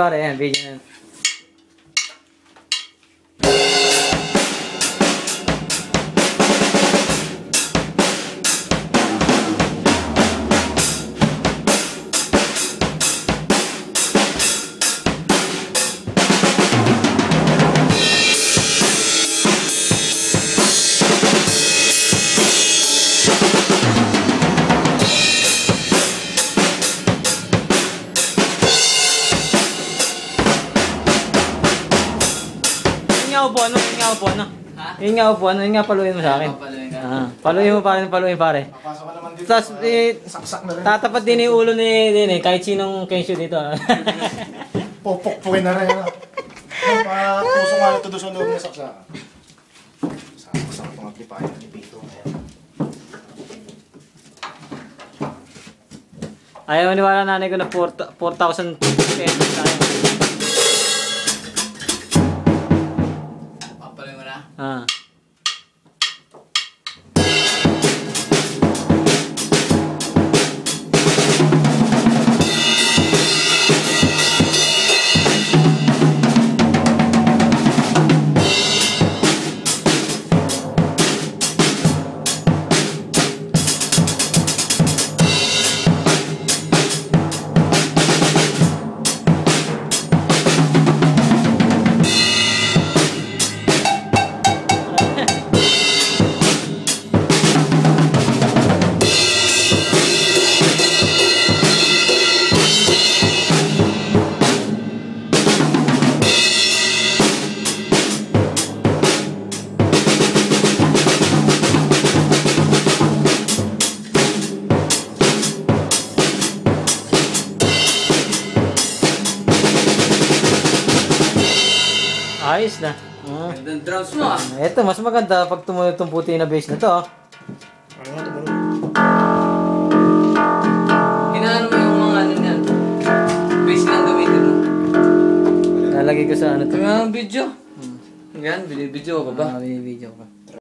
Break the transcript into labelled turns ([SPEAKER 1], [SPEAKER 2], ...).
[SPEAKER 1] pare, ayan, video na. Yun nga upuan, yun nga paluin mo sa akin. Paluin mo pare.
[SPEAKER 2] Papasok ka naman dito.
[SPEAKER 1] Tapos,
[SPEAKER 2] saksak na rin.
[SPEAKER 1] tatapat din yung ulo ni kahit sinong kensyo dito.
[SPEAKER 2] Pupukpukin na rin. Papuso nga ito doon sa loob na saksakan. Saksak itong amplifier ni Pito.
[SPEAKER 1] Ayaw maniwala nanay ko na 4,000 pesos tayo.
[SPEAKER 3] Papaluin mo na?
[SPEAKER 1] Ah. Ayos na.
[SPEAKER 3] Gandang drums mo ah.
[SPEAKER 1] Ito, mas maganda pag tumunog itong puti na bass na to.
[SPEAKER 3] Hinaano mo yung mga ano niyan. Base lang gamitin mo.
[SPEAKER 1] Lalagay ko sa ano to.
[SPEAKER 3] May mga video. Yan, binibidyo ko ba?
[SPEAKER 1] Binibidyo ko.